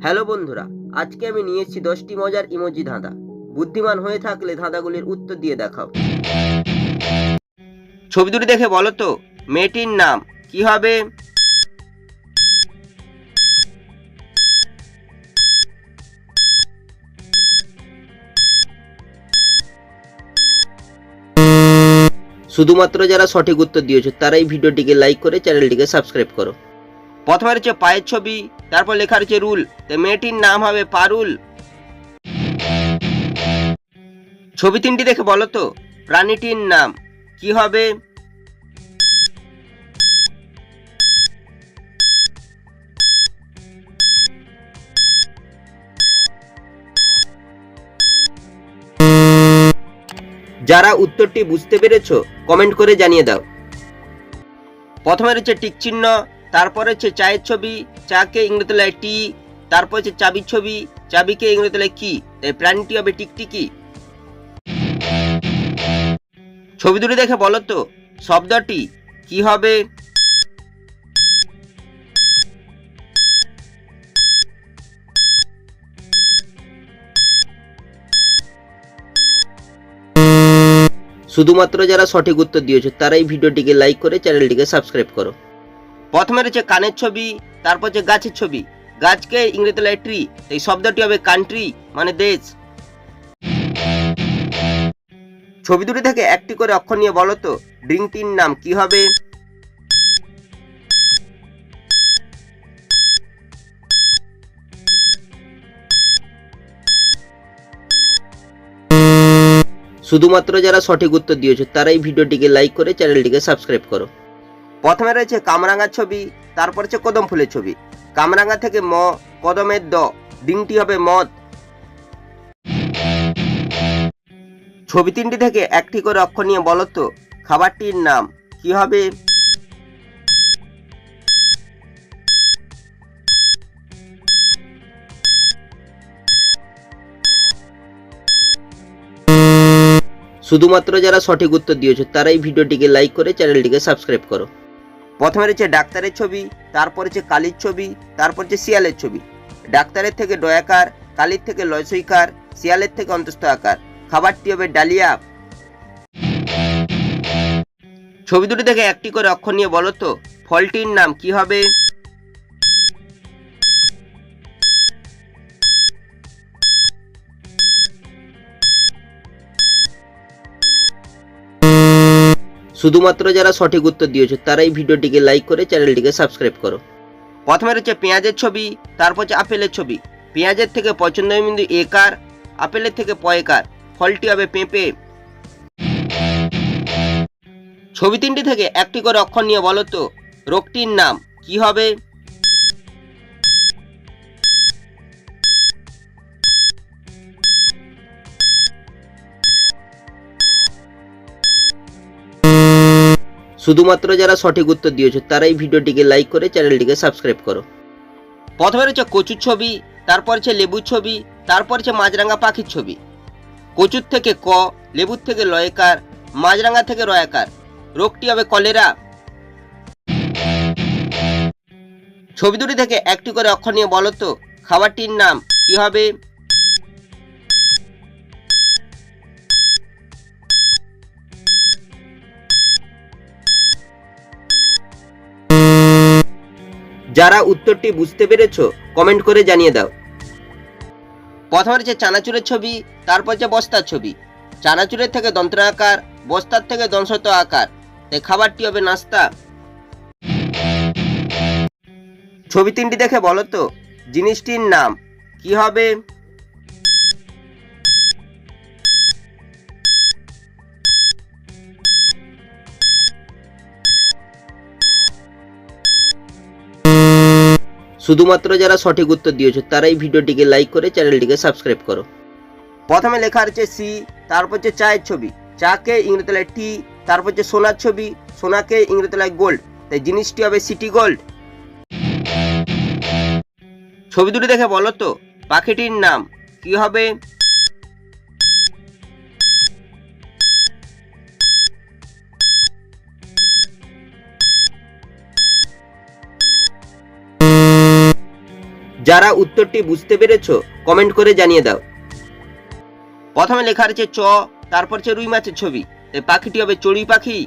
Hello বন্ধুরা, আজকে আমি নিয়ে এসেছি 10টি মজার ইমোজি ধাঁধা। বুদ্ধিমান হয়ে থাকলে ধাঁধাগুলির উত্তর দিয়ে দেখাও। ছবি দুটি দেখে বলো তো মেয়েটির নাম কি হবে? শুধুমাত্র যারা সঠিক উত্তর দিয়েছো তারাই ভিডিওটিকে লাইক করে চ্যানেলটিকে সাবস্ক্রাইব করো। প্রথমে রয়েছে পায়ের ছবি, তারপর লেখা রয়েছে রুল, তো মেয়েটির নাম হবে পারুল। ছবি তিনটি দেখে বলো তো প্রাণীটির নাম কি হবে? যারা উত্তরটি বুঝতে পেরেছো কমেন্ট করে জানিয়ে দাও। প্রথমে রয়েছে টিক চিহ্ন, তারপরে হচ্ছে চায়ের ছবি, চাকে ইংরেজিতে লেখা টি, তারপর হচ্ছে চাবির ছবি, চাবিকে ইংরেজিতে লেখা কি, তাই প্রাণীটি হবে টিকটিকি। ছবি দুটি দেখে বলো তো শব্দটি কি হবে? শুধুমাত্র যারা সঠিক উত্তর দিয়েছো তারাই ভিডিওটিকে লাইক করে চ্যানেলটিকে সাবস্ক্রাইব করো। প্রথমে রয়েছে কানের ছবি, তারপর হচ্ছে গাছের ছবি, গাছকে ইংরেজিতে লেখা ট্রি, এই শব্দটি হবে কান্ট্রি মানে দেশ। ছবি দুটি থেকে একটি করে অক্ষর নিয়ে বলো তো ড্রিঙ্কটির নাম কি হবে? শুধুমাত্র যারা সঠিক উত্তর দিয়েছো তারাই ভিডিওটিকে লাইক করে চ্যানেলটিকে সাবস্ক্রাইব করো। প্রথমে রয়েছে কামরাঙার ছবি, তারপর হচ্ছে কদম ফুলের ছবি, কামরাঙা থেকে ম, কদমের দ, দিনটি হবে মদ। ছবি তিনটি থেকে একটি করে অক্ষর নিয়ে বলো তো খাবারটির নাম কি হবে? শুধুমাত্র যারা সঠিক উত্তর দিয়েছো তারাই ভিডিওটিকে লাইক করে চ্যানেলটিকে সাবস্ক্রাইব করো। প্রথমে রয়েছে ডাক্তারের ছবি, তারপর হচ্ছে কালির ছবি, তারপর হচ্ছে শিয়ালের ছবি, ডাক্তারের থেকে ডয়াকার, কালির থেকে লয়সইকার, শিয়ালের থেকে অন্তস্থ আকার, খাবারটি হবে ডালিয়া। ছবি দুটি থেকে একটি করে অক্ষর নিয়ে বলো তো ফলটির নাম কি হবে? শুধুমাত্র যারা সঠিক উত্তর দিয়েছো তারাই ভিডিওটিকে লাইক করে চ্যানেলটিকে সাবস্ক্রাইব করো। প্রথমে রয়েছে পেঁয়াজের ছবি, তারপর হচ্ছে আপেলের ছবি, পেঁয়াজের থেকে পছন্দের বিন্দু একার, আপেলের থেকে পয়কার, ফলটি হবে পেঁপে। ছবি তিনটি থেকে একটি করে অক্ষর নিয়ে বলো তো রোগটির নাম কি হবে? শুধুমাত্র যারা সঠিক উত্তর দিয়েছো তারাই ভিডিওটিকে লাইক করে চ্যানেলটিকে সাবস্ক্রাইব করো। প্রথমে রয়েছে কচুর ছবি, তারপর হচ্ছে লেবুর ছবি, তারপর হচ্ছে মাছরাঙা পাখির ছবি, কচুর থেকে ক, লেবুর থেকে লয়কার, মাছরাঙা থেকে রয়াকার, রোগটি হবে কলেরা। ছবি দুটি থেকে একটি করে অক্ষর নিয়ে বলো তো খাবারটির নাম কি হবে? যারা উত্তরটি বুঝতে পেরেছো কমেন্ট করে জানিয়ে দাও। প্রথমে রয়েছে চানাচুরের ছবি, তারপর হচ্ছে বস্তার ছবি, চানাচুরের থেকে দন্ত্র আকার, বস্তার থেকে দংশত আকার, তাই খাবারটি হবে নাস্তা। ছবি তিনটি দেখে বলো তো জিনিসটির নাম কি হবে? শুধুমাত্র যারা সঠিক উত্তর দিয়েছো তারাই ভিডিওটিকে লাইক করে চ্যানেলটিকে সাবস্ক্রাইব করো। প্রথমে লেখা রয়েছে সি, তারপর হচ্ছে চায়ের ছবি, চাকে ইংরেজিতে লেখা টি, তারপর হচ্ছে সোনার ছবি, সোনাকে ইংরেজিতে লেখা গোল্ড, তাই জিনিসটি হবে সিটি গোল্ড। ছবি দুটি দেখে বলো তো পাখিটির নাম কি হবে? যারা উত্তরটি বুঝতে পেরেছো কমেন্ট করে জানিয়ে দাও। প্রথমে লেখা রয়েছে চ, তারপর হচ্ছে রুই মাছের ছবি, তাই পাখিটি হবে চড়ুই পাখি